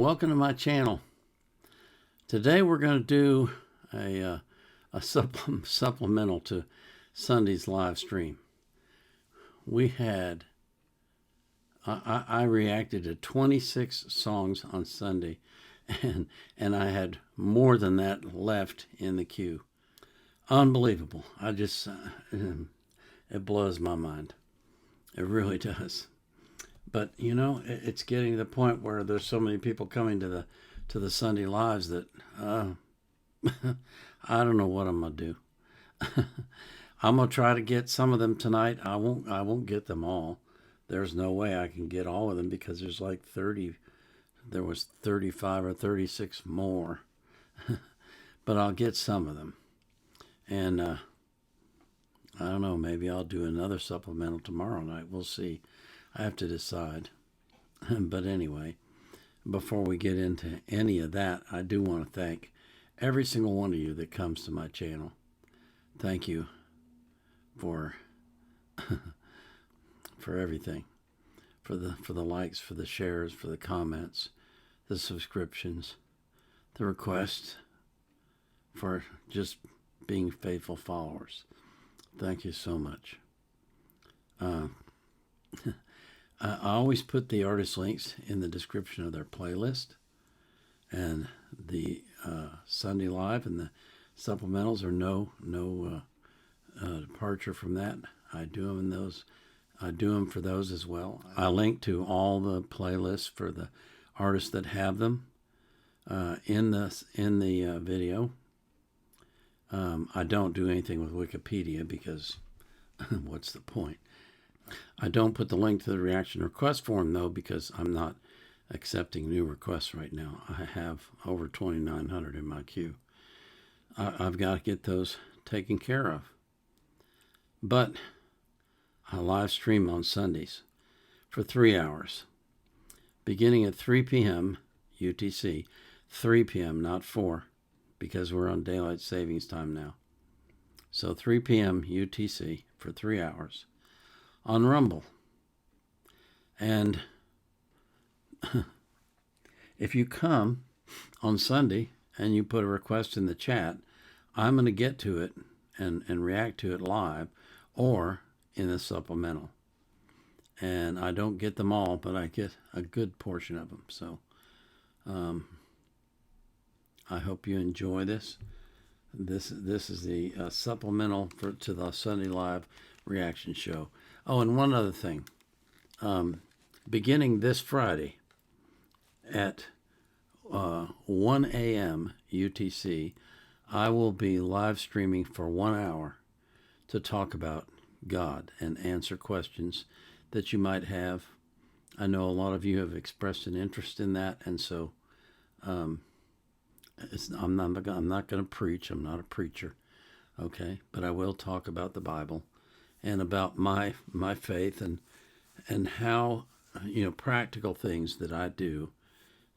welcome to my channel. Today we're going to do a supplemental to Sunday's live stream. We had, I reacted to 26 songs on Sunday, and I had more than that left in the queue. Unbelievable. It blows my mind. It really does. But you know, it's getting to the point where there's so many people coming to the Sunday lives that I don't know what I'm gonna do. I'm gonna try to get some of them tonight. I won't get them all. There's no way I can get all of them because there's like 30. There was 35 or 36 more. But I'll get some of them. And I don't know, maybe I'll do another supplemental tomorrow night. We'll see. I have to decide. But anyway, before we get into any of that, I do want to thank every single one of you that comes to my channel. Thank you for for everything. For the likes, for the shares, for the comments, the subscriptions, the requests, for just being faithful followers. Thank you so much. I always put the artist links in the description of their playlist, and the Sunday Live and the supplementals are no departure from that. I do them in those. I do them for those as well. I link to all the playlists for the artists that have them in the video. I don't do anything with Wikipedia because what's the point? I don't put the link to the reaction request form, though, because I'm not accepting new requests right now. I have over 2,900 in my queue. I've got to get those taken care of. But I live stream on Sundays for 3 hours, beginning at 3 p.m. UTC, 3 p.m., not 4, because we're on daylight savings time now. So 3 p.m. UTC for 3 hours. On Rumble. And if you come on Sunday and you put a request in the chat, I'm going to get to it and react to it live or in a supplemental. And I don't get them all, but I get a good portion of them. So I hope you enjoy this. This is the supplemental to the Sunday Live reaction show. Oh, and one other thing. Beginning this Friday at 1 a.m. UTC, I will be live streaming for 1 hour to talk about God and answer questions that you might have. I know a lot of you have expressed an interest in that, and so I'm not going to preach. I'm not a preacher, okay? But I will talk about the Bible and about my faith and how, you know, practical things that I do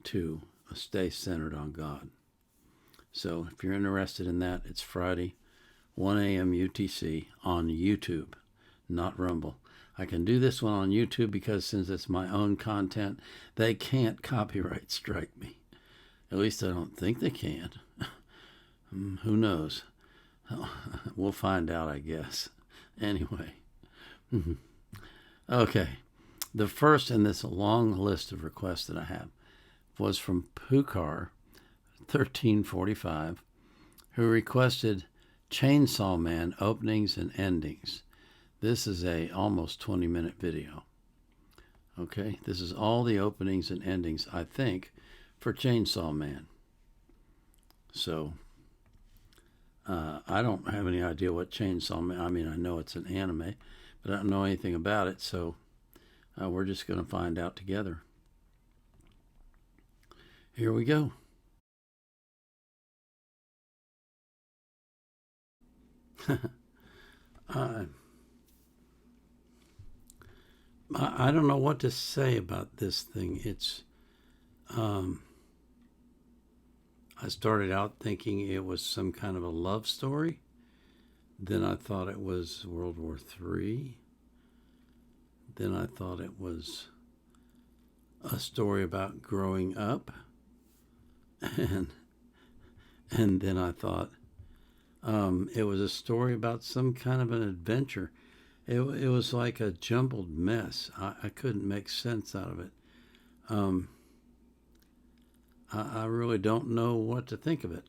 to stay centered on God. So if you're interested in that, it's Friday, 1 a.m. UTC on YouTube, not Rumble. I can do this one on YouTube because since it's my own content, they can't copyright strike me. At least I don't think they can. Who knows? We'll find out, I guess. Anyway. Okay. The first in this long list of requests that I have was from Pukar1345, who requested Chainsaw Man openings and endings. This is a almost 20-minute video. Okay, this is all the openings and endings, I think, for Chainsaw Man. So I don't have any idea what Chainsaw Man, I mean, I know it's an anime, but I don't know anything about it, so we're just going to find out together. Here we go. I don't know what to say about this thing. It's I started out thinking it was some kind of a love story. Then I thought it was World War III. Then I thought it was a story about growing up. and and then I thought it was a story about some kind of an adventure. It was like a jumbled mess. I couldn't make sense out of it. I really don't know what to think of it.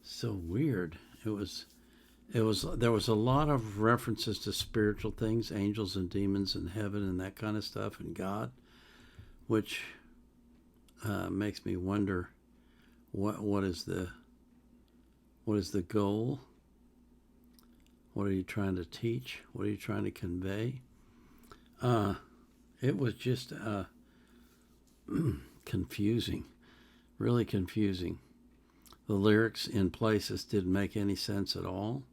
So weird. There was a lot of references to spiritual things, angels and demons and heaven and that kind of stuff, and God, which makes me wonder what is the goal? What are you trying to teach? What are you trying to convey? It was just confusing, really confusing. The lyrics in places didn't make any sense at all.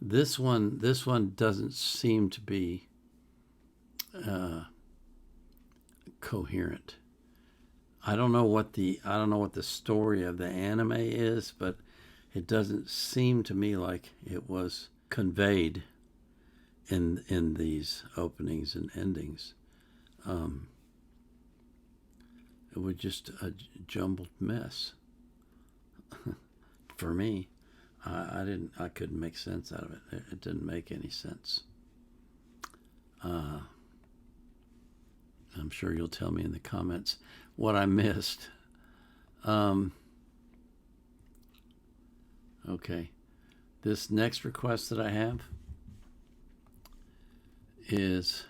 This one doesn't seem to be coherent. I don't know what the story of the anime is, but it doesn't seem to me like it was conveyed in these openings and endings. It was just a jumbled mess for me. I couldn't make sense out of it. It didn't make any sense. I'm sure you'll tell me in the comments what I missed. Okay. This next request that I have is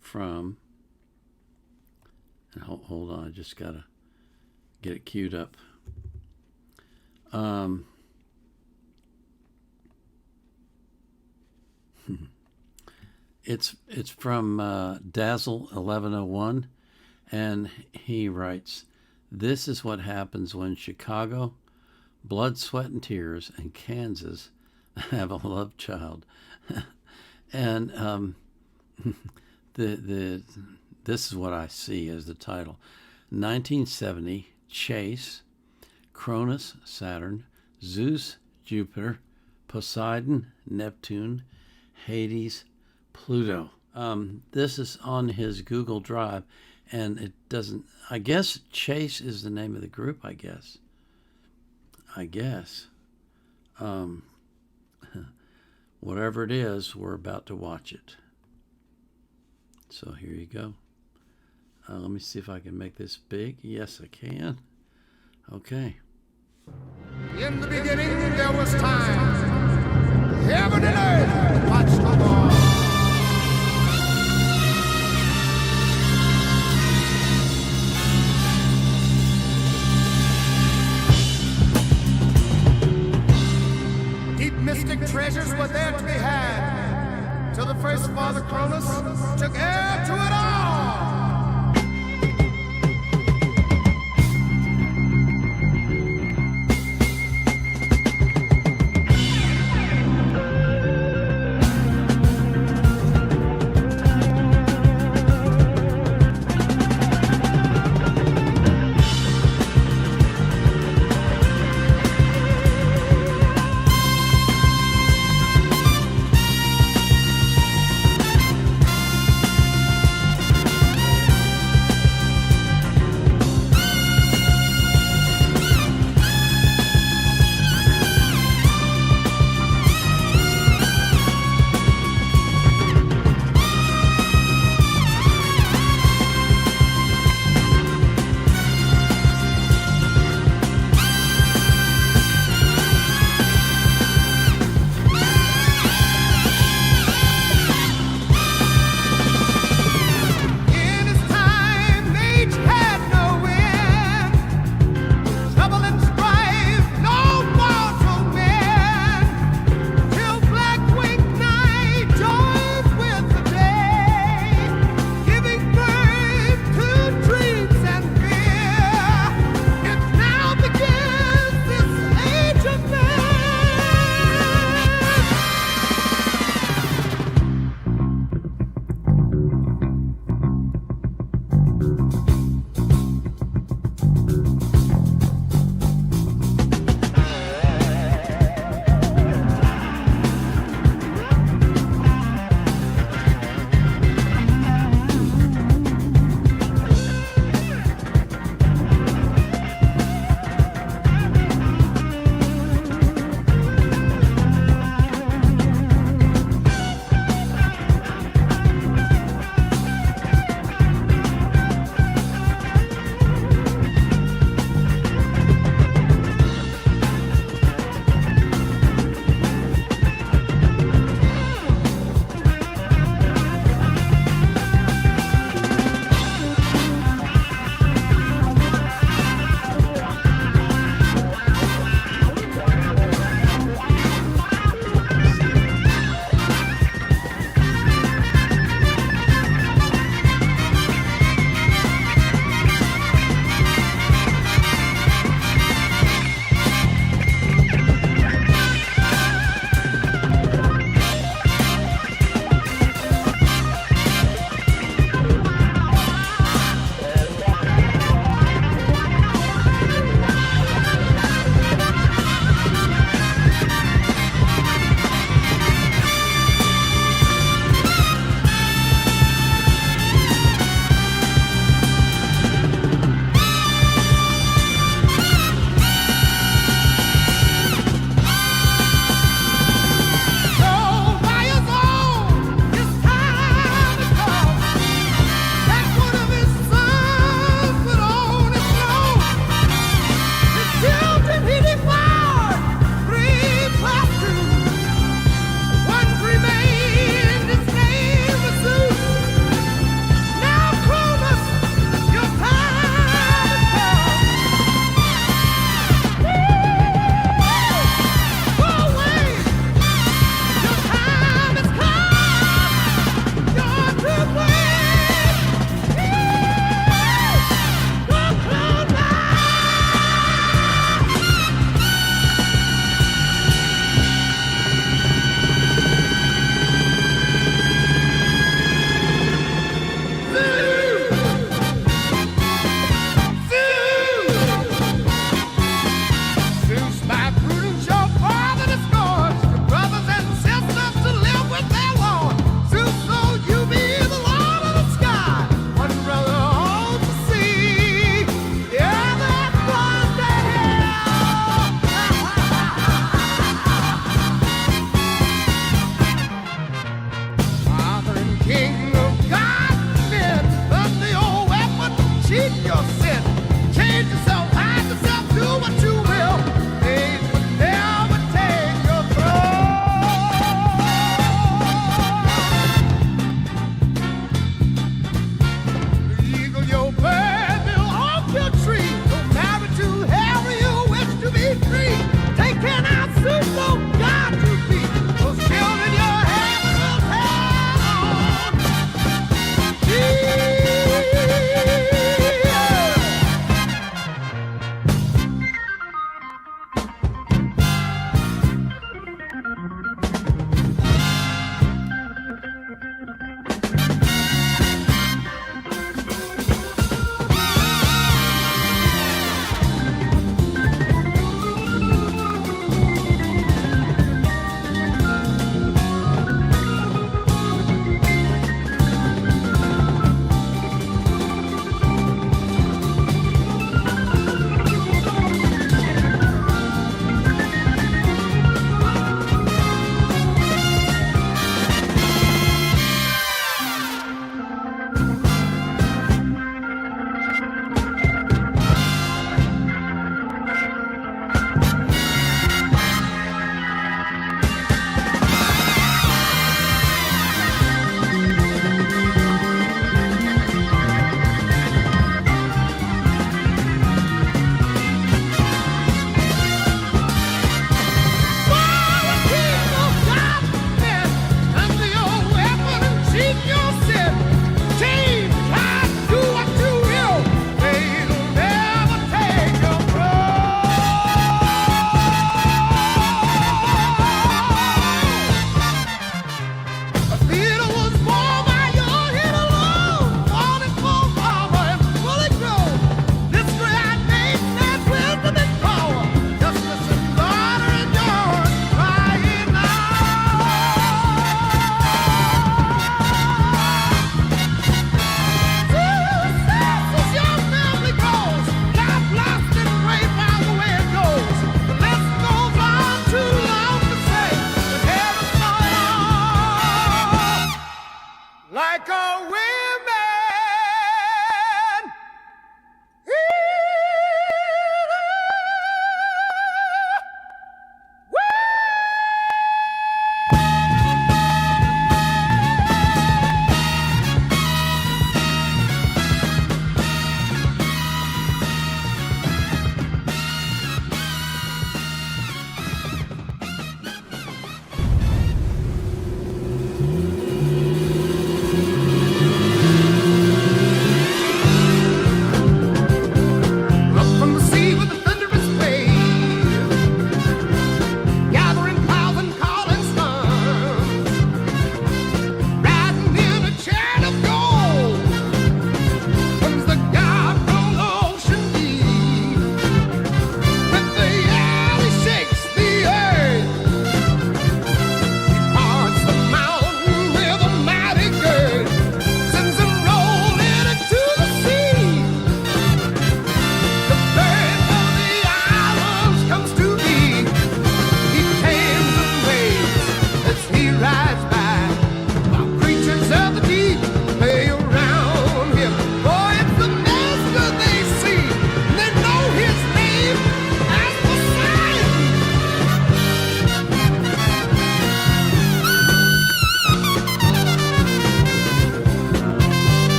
from, and hold on, I just gotta get it queued up. It's from Dazzle1101, and he writes, "This is what happens when Chicago, Blood, Sweat, and Tears, and Kansas have a love child." And this is what I see as the title. 1970, Chase, Cronus, Saturn, Zeus, Jupiter, Poseidon, Neptune, Hades, Pluto. This is on his Google Drive, and it doesn't, I guess Chase is the name of the group, I guess. Whatever it is, we're about to watch it. So here you go. Let me see if I can make this big. Yes, I can. Okay. In the beginning there was time. Heaven and earth watched the Lord. Deep mystic treasures were there to be had, till the first father Cronus took heir to it all.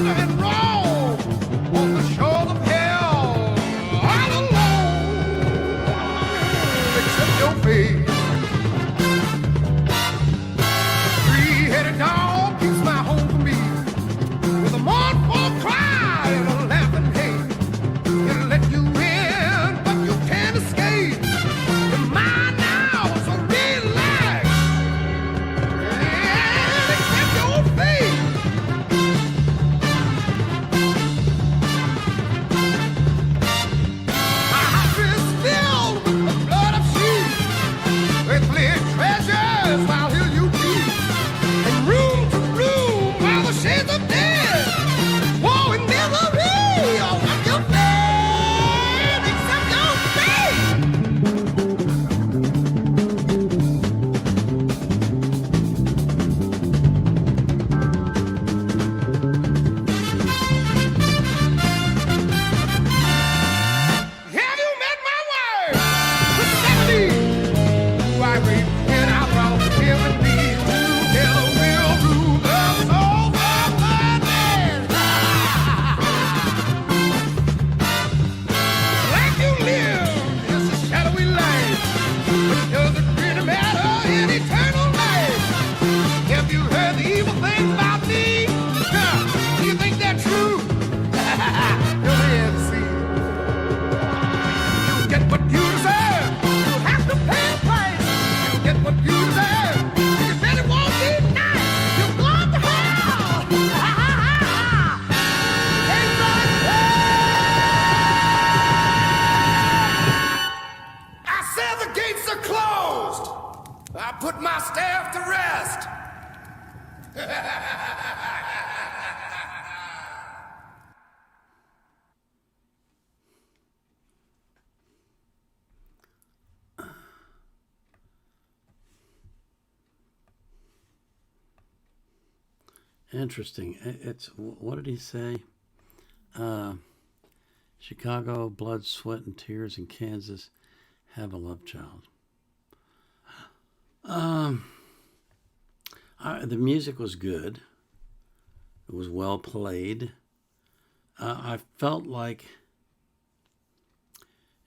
thunder and roll on the shore of hell, all alone, except your face. Three-headed dog keeps my home for me with a mournful cry and a laughing hey. It'll let you in, but you can't escape. You're mine now, so relax. And accept your fate. My house is filled with the blood of sheep. Earthly treasures, while here you be. From room to room, while the shades of death. Woe and misery, oh, what you feel, accept your fate. Have you met my word? The 70. I repent, I brought him and me together. We'll rule the souls of the dead. Like you live, it's a shadowy life, but it doesn't really matter in eternal life. Have you heard the evil things about me? Huh, do you think they're true? Go ahead and see. You get what you deserve. You have to pay a price. You get what you deserve. You said it won't be nice. You're going to hell. Ain't that I said the gates are closed. I put my staff to rest. Interesting. It's what did he say? Chicago, blood, sweat, and tears. In Kansas, have a love child. The music was good. It was well played. I felt like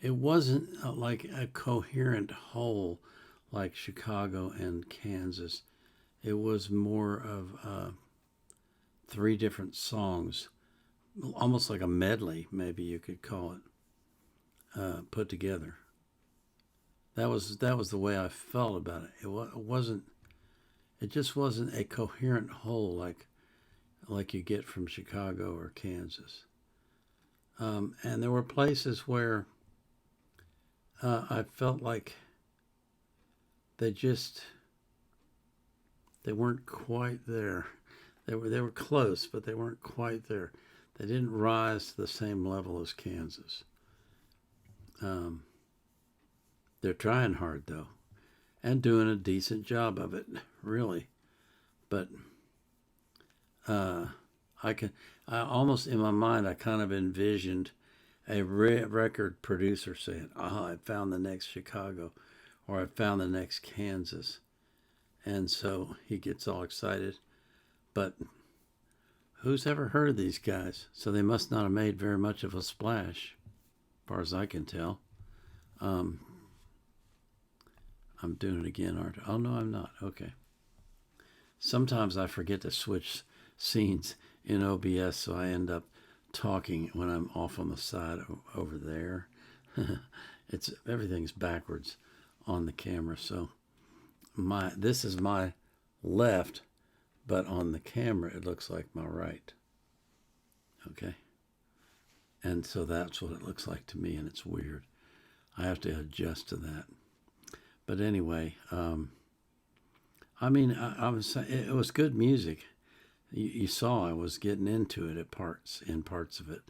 it wasn't like a coherent whole like Chicago and Kansas. It was more of three different songs, almost like a medley, maybe you could call it, put together. That was the way I felt about it. It just wasn't a coherent whole like you get from Chicago or Kansas. And there were places where I felt like they weren't quite there. They were close, but they weren't quite there. They didn't rise to the same level as Kansas. They're trying hard though, and doing a decent job of it, really. But I almost in my mind I kind of envisioned a record producer saying, I found the next Chicago, or I found the next Kansas. And so he gets all excited. But who's ever heard of these guys? So they must not have made very much of a splash, as far as I can tell. I'm doing it again, aren't I? Oh, no, I'm not. Okay. Sometimes I forget to switch scenes in OBS, so I end up talking when I'm off on the side over there. Everything's backwards on the camera, so this is my left, but on the camera it looks like my right. Okay, and so that's what it looks like to me, and it's weird. I have to adjust to that. But anyway, I mean, it was good music. You saw I was getting into it in parts of it,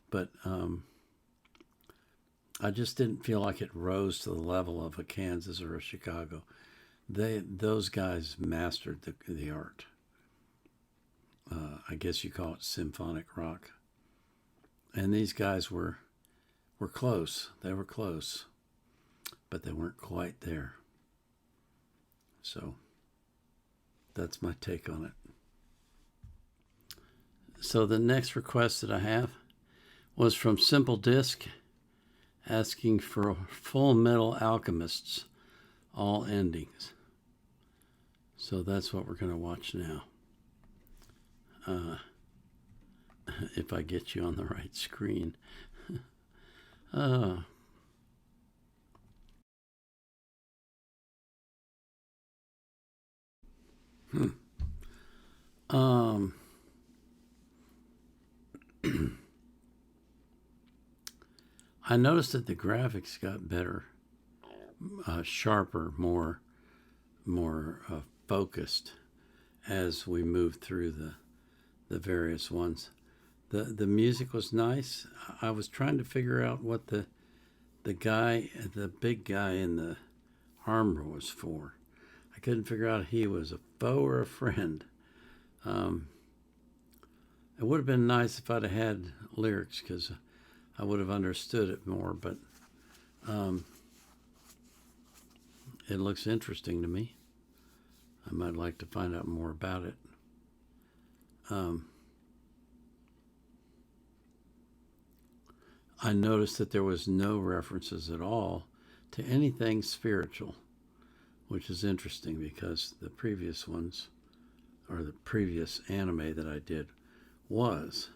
but I just didn't feel like it rose to the level of a Kansas or a Chicago. Those guys mastered the art. I guess you call it symphonic rock. And these guys were close. They were close, but they weren't quite there. So that's my take on it. So the next request that I have was from Simple Disc, asking for Full Metal Alchemists, all endings. So that's what we're going to watch now. If I get you on the right screen. uh, I noticed that the graphics got better, sharper, more focused as we moved through the various ones. The music was nice. I was trying to figure out what the big guy in the armor was for. I couldn't figure out if he was a foe or a friend. It would have been nice if I'd have had lyrics, because I would have understood it more, but it looks interesting to me. I might like to find out more about it. I noticed that there was no references at all to anything spiritual, which is interesting because the previous ones, or the previous anime that I did, was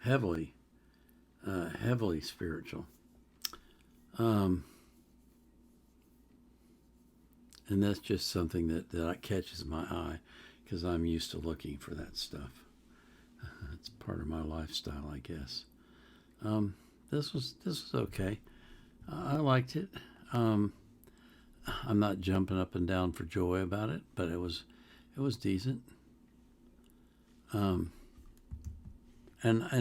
heavily spiritual. And that's just something that catches my eye, because I'm used to looking for that stuff. It's part of my lifestyle, I guess. This was okay. I liked it. I'm not jumping up and down for joy about it, but it was decent. And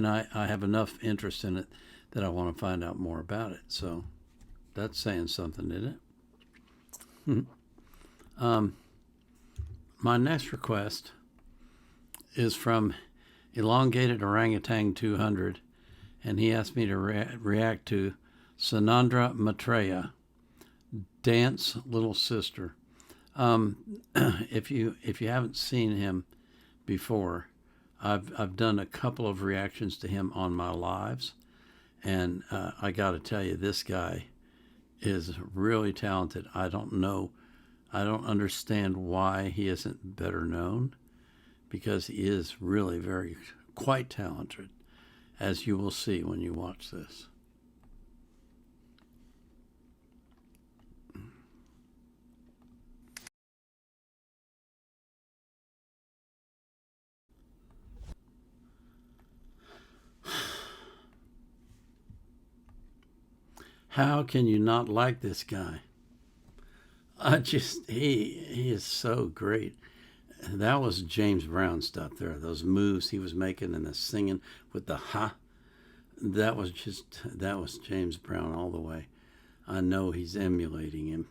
I have enough interest in it that I want to find out more about it. So that's saying something, isn't it? My next request is from Elongated Orangutan 200, and he asked me to react to Sanandra Maitreya, Dance Little Sister. If you haven't seen him before, I've done a couple of reactions to him on my lives, and I got to tell you, this guy is really talented. I don't understand why he isn't better known, because he is really quite talented, as you will see when you watch this. How can you not like this guy? He is so great. That was James Brown stuff there. Those moves he was making and the singing with the ha. That was James Brown all the way. I know he's emulating him,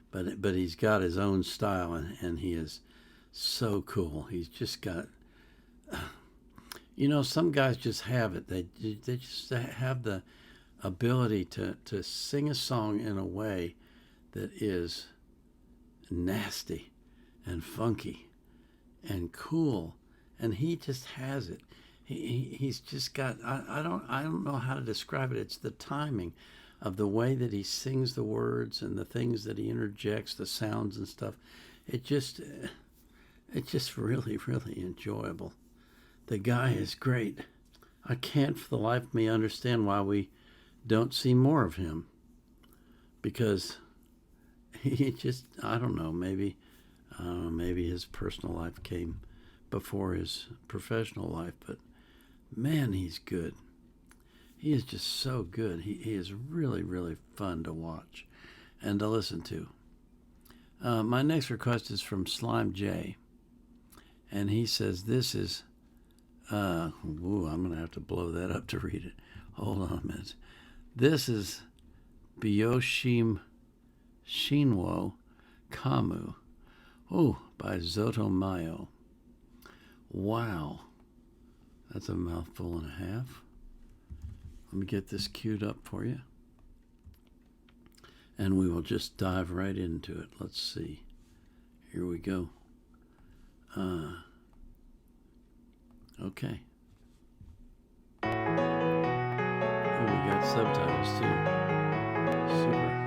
but he's got his own style, and he is so cool. He's just got, some guys just have it. They just have the ability to sing a song in a way that is nasty and funky and cool, and he just has it. He's just got, I don't know how to describe it. It's the timing of the way that he sings the words and the things that he interjects, the sounds and stuff. It's just really, really enjoyable. The guy is great. I can't for the life of me understand why we don't see more of him, because he just, I don't know, maybe his personal life came before his professional life, but man, he's good. He is just so good. He is really, really fun to watch and to listen to. My next request is from Slime J, and he says this is, I'm going to have to blow that up to read it. Hold on a minute. This is Byoshim Shinwo Kamu, by Zotomayo. Wow, that's a mouthful and a half. Let me get this queued up for you, and we will just dive right into it. Let's see. Here we go. Okay. subtitles too. Super.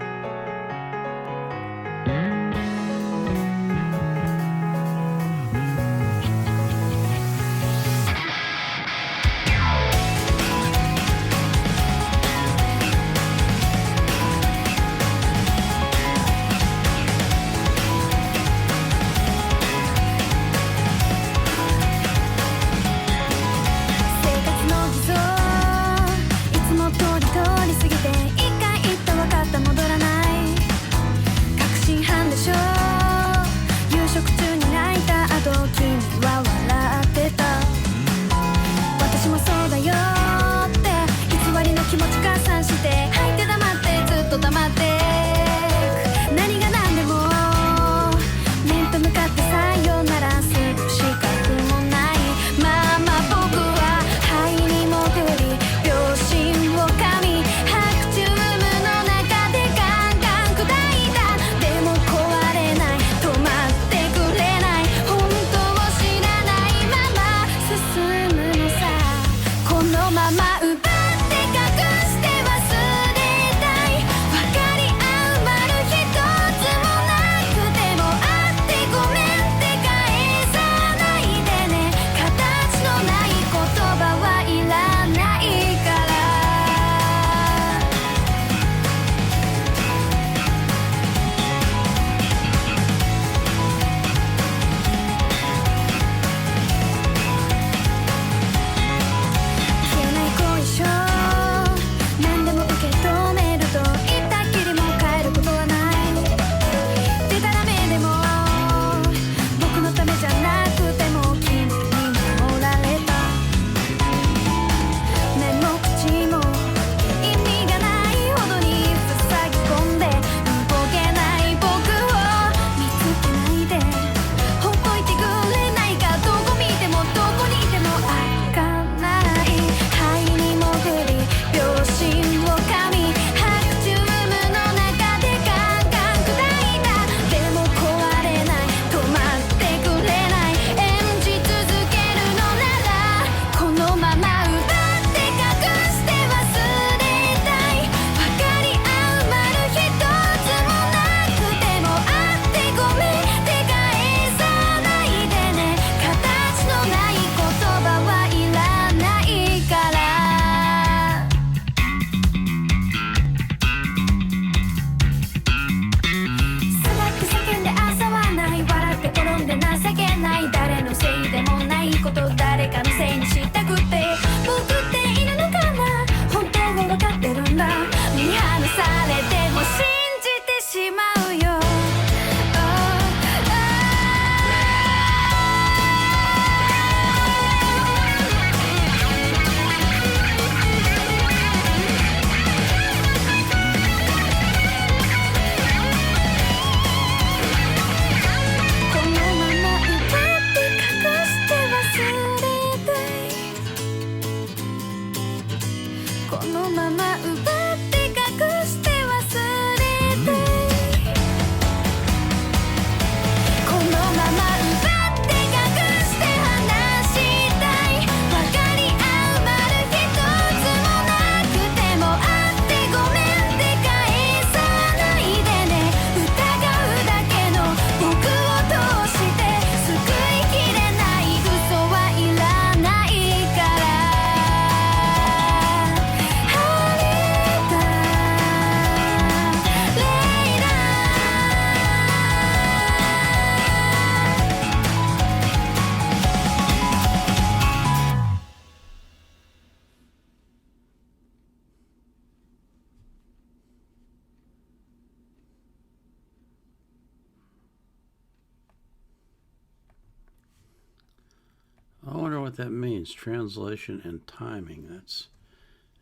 I wonder what that means. Translation and timing. That's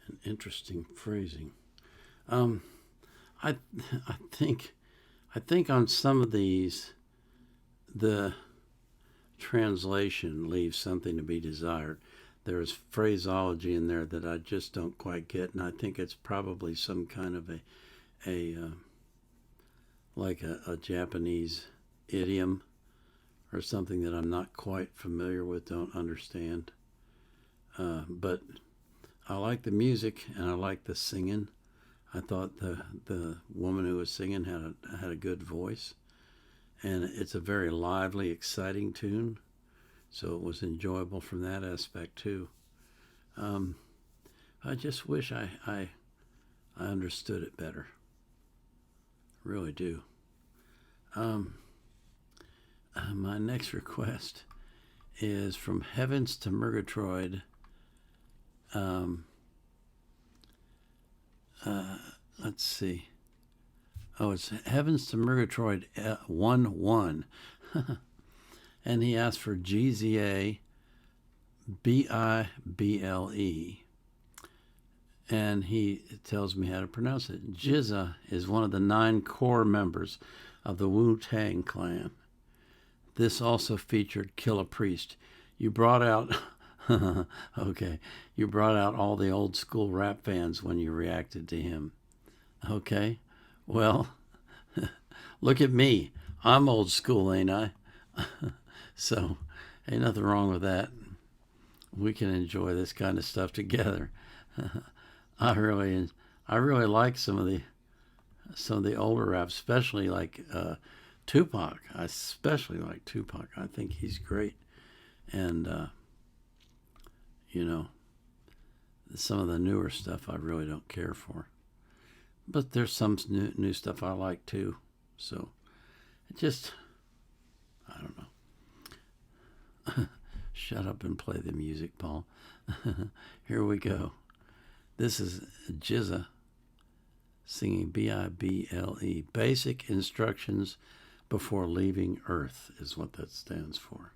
an interesting phrasing. I I think on some of these the translation leaves something to be desired. There's phraseology in there that I just don't quite get, and I think it's probably some kind of a Japanese idiom or something that I'm not quite familiar with, don't understand. But I like the music and I like the singing. I thought the woman who was singing had a good voice, and it's a very lively, exciting tune, so it was enjoyable from that aspect too. I just wish I understood it better. I really do. My next request is from Heavens to Murgatroyd. Let's see. Oh, it's Heavens to Murgatroyd 1-1. And he asked for GZA BIBLE. And he tells me how to pronounce it. GZA is one of the 9 core members of the Wu-Tang Clan. This also featured Killah Priest. You brought out okay. You brought out all the old school rap fans when you reacted to him. Okay. Well, look at me. I'm old school, ain't I? So, ain't nothing wrong with that. We can enjoy this kind of stuff together. I really like some of the older rap, especially like Tupac. I especially like Tupac. I think he's great. And some of the newer stuff I really don't care for. But there's some new stuff I like too. So it just, I don't know. Shut up and play the music, Paul. Here we go. This is GZA singing BIBLE. Basic Instructions Before Leaving Earth is what that stands for.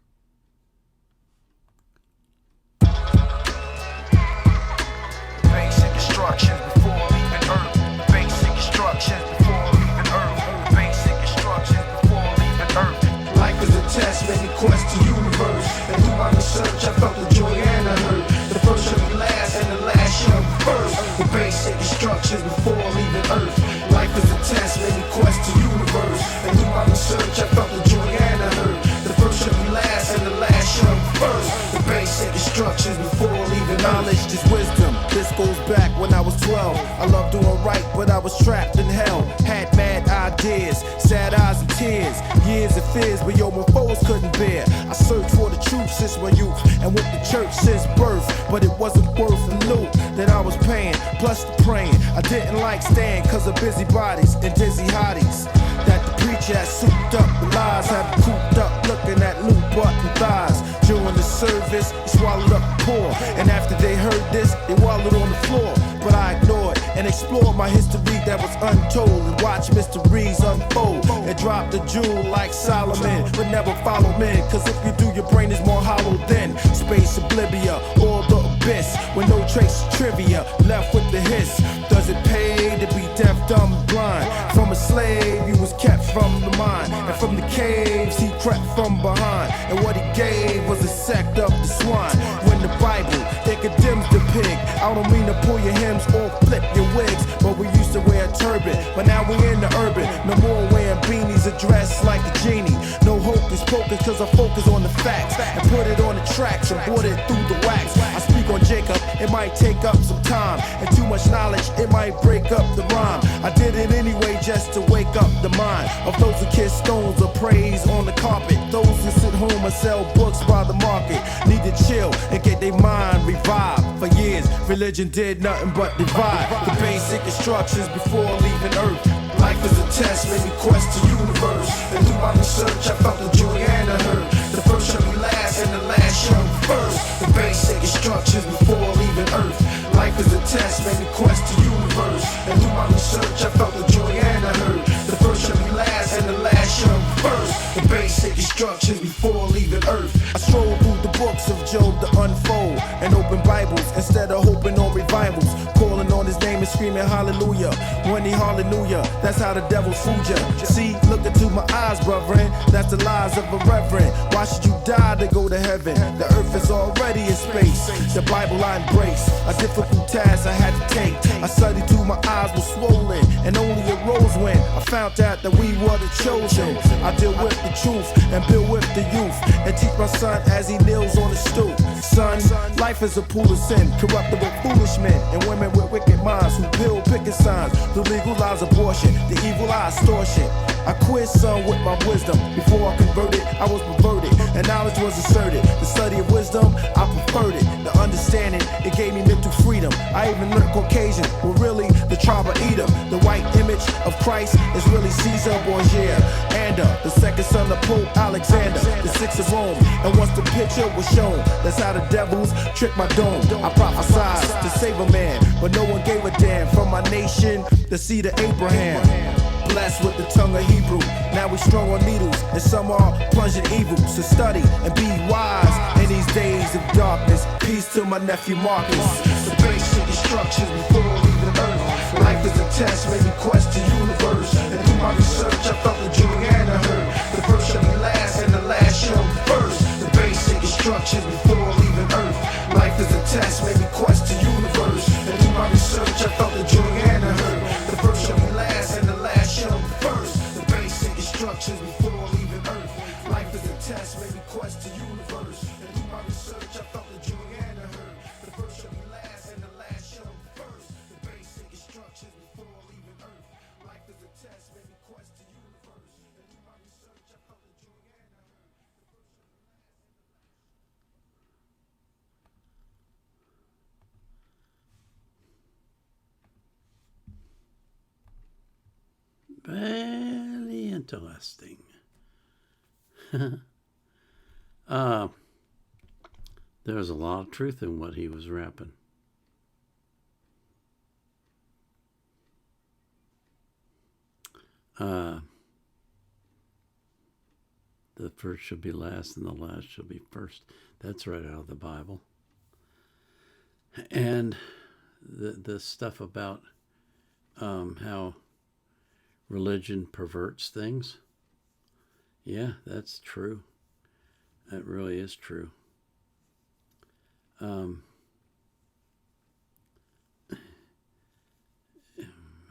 Basic instructions before leaving Earth. Basic instructions before leaving Earth. Basic instructions before leaving Earth. Life is a test, many quests to universe. And through my research, I felt the joy and I heard the first shall be last and the last shall be first. The basic instructions before leaving Earth. Life is a test, many quests to universe. And through my research, I felt the joy and I heard the first shall be last and the last shall be first. The basic instructions before leaving Earth. Knowledge is wisdom. This goes back when I was 12. I loved doing right, but I was trapped in hell. Had mad ideas, sad eyes and tears, years of fears, but yo, my foes couldn't bear. I searched for the truth since my youth, and went to church since birth, but it wasn't worth the loot that I was paying, plus the praying. I didn't like staying cause of busybodies and dizzy hotties that the preacher had souped up with lies, had me cooped up looking at loot button thighs. During the service, he swallowed up the poor, and after they heard this, they wallowed on the floor. But I ignored and explored my history that was untold, and watched mysteries unfold and drop the jewel like Solomon. But never follow men, cause if you do, your brain is more hollow than space oblivia or the abyss, with no trace of trivia left with the hiss. Does it pay to be deaf, dumb, and blind? From a slave, he was kept from the mind, and from the caves he crept from behind, and what he gave was a sect of the swine. When the Bible, it condemns the pig. I don't mean to pull your hems or flip your wigs, but we used to wear a turban, but now we're in the urban. No more wearing beanies or dressed like a genie. No hocus pocus, cause I focus on the facts and put it on the tracks and brought it through the wax. I speak on Jacob, it might take up some time, and too much knowledge, it might break up the rhyme. I did it anyway just to wake up the mind of those who kiss stones or praise on the carpet. Those who sit home and sell books by the market need to chill and get their mind revived. For years, religion did nothing but divide. The basic instructions before leaving Earth. Life is a test, made me quest to universe. And through my research, I felt the joy and I heard the first shall be last and the last shall be first. The basic instructions before leaving Earth. Life is a test, made me quest to universe. And through my research, I felt the joy and I heard the first shall be last and the last shall be first. The basic instructions before leaving Earth. I stroll through the books of Job to unfold and open Bibles instead of hoping on revivals. Calling on his name and screaming hallelujah. When he hallelujah, that's how the devil's fooled ya. See, look into my eyes, brethren. That's the lies of a reverend. Why should you die to go to heaven? The earth is already in space. The Bible I embrace. A difficult task I had to take. I studied till my eyes were swollen and only arose when I found out that we were the chosen. I deal with the truth and build with the youth and teach my son as he kneels on the stoop. Son, life is a pool of sin, corrupted with foolish men and women with wicked minds who build picket signs to legalize abortion, the evil eye extortion. I quit, son, with my wisdom. Before I converted, I was perverted, and knowledge was asserted. The study of wisdom, I preferred it. The understanding, it gave me mental freedom. I even learned Caucasian, well, really, the tribe of Edom. The white image of Christ is really Caesar Borgia. The second son of Pope Alexander, the sixth of Rome. And once the picture was shown, that's how the devils tricked my dome. I prophesied to save a man, but no one gave a damn. From my nation, the seed of Abraham. Blessed with the tongue of Hebrew. Now we strung on needles, and some are plunged in evil. So study and be wise in these days of darkness. Peace to my nephew Marcus. The basic instructions before leaving Earth. Life is a test, made me question the universe. And through my research, I felt the Juliana heard. The first shall be last, and the last shall be first. The basic instructions before leaving Earth. Life is a test, made me question the universe. And through my research, I felt the Juliana heard. The first shall be last, and the last shall be first. The basic instructions before leaving Earth. Life is a test, made me question the universe. And through my research, I felt the Juliana heard. The first shall be last, and the last shall be first. The basic instructions before leaving Earth. Life is a test, made me question the universe. And through my research, I felt the Juliana heard. Very interesting. There's a lot of truth in what he was rapping. The first shall be last and the last shall be first. That's right out of the Bible. And the stuff about how religion perverts things. Yeah, that's true. That really is true. I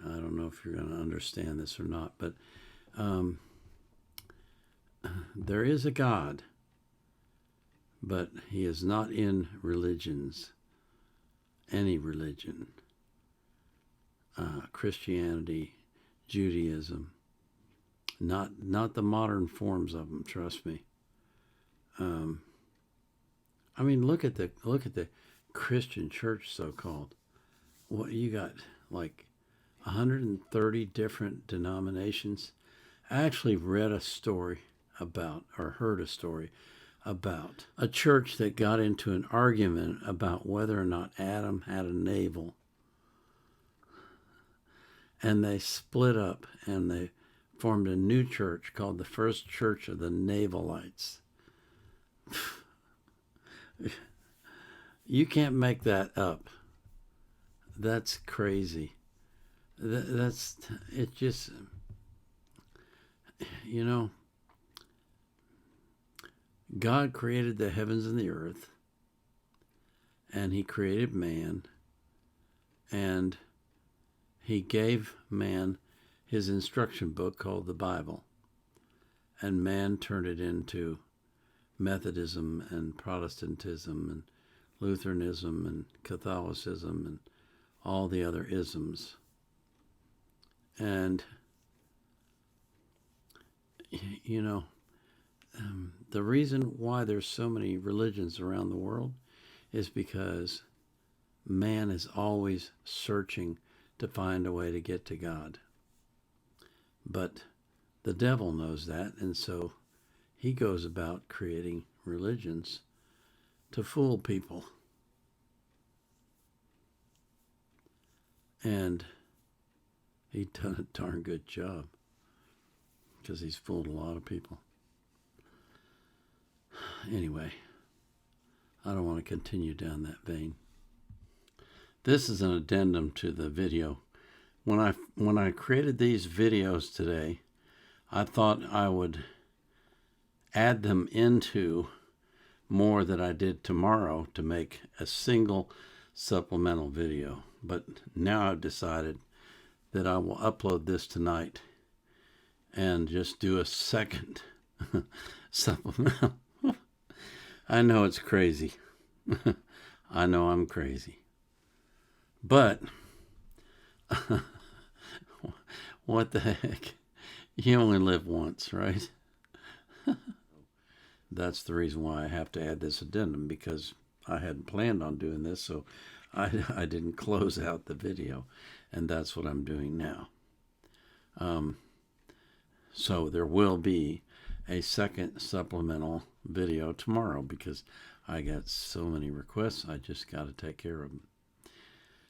don't know if you're going to understand this or not, but there is a God, but he is not in religions, any religion, Christianity, Judaism, not the modern forms of them. Trust me. I mean, look at the Christian church, so-called. What you got, like 130 different denominations. I actually read a story about, or heard a story about, a church that got into an argument about whether or not Adam had a navel. And they split up and they formed a new church called the First Church of the Navelites. You can't make that up. That's crazy. That's, it just, you know, God created the heavens and the earth, and he created man, and he gave man his instruction book called the Bible, and man turned it into Methodism and Protestantism and Lutheranism and Catholicism and all the other isms. And, you know, the reason why there's so many religions around the world is because man is always searching to find a way to get to God. But the devil knows that, and so he goes about creating religions to fool people. And he's done a darn good job, because he's fooled a lot of people. Anyway, I don't want to continue down that vein. This is an addendum to the video. When I created these videos today, I thought I would add them into more that I did tomorrow to make a single supplemental video. But now I've decided that I will upload this tonight and just do a second supplemental. I know it's crazy. I know I'm crazy. But what the heck? You only live once, right? That's the reason why I have to add this addendum, because I hadn't planned on doing this, so I didn't close out the video, and that's what I'm doing now. So there will be a second supplemental video tomorrow because I got so many requests. I just got to take care of them.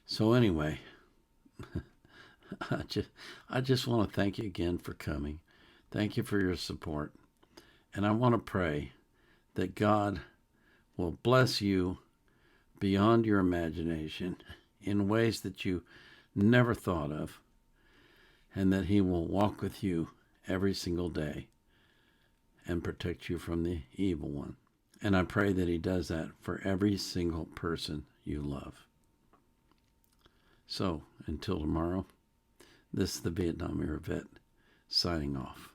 So anyway, I just want to thank you again for coming. Thank you for your support. And I want to pray that God will bless you beyond your imagination in ways that you never thought of, and that He will walk with you every single day and protect you from the evil one. And I pray that He does that for every single person you love. So, until tomorrow, this is the Vietnam Era Vet signing off.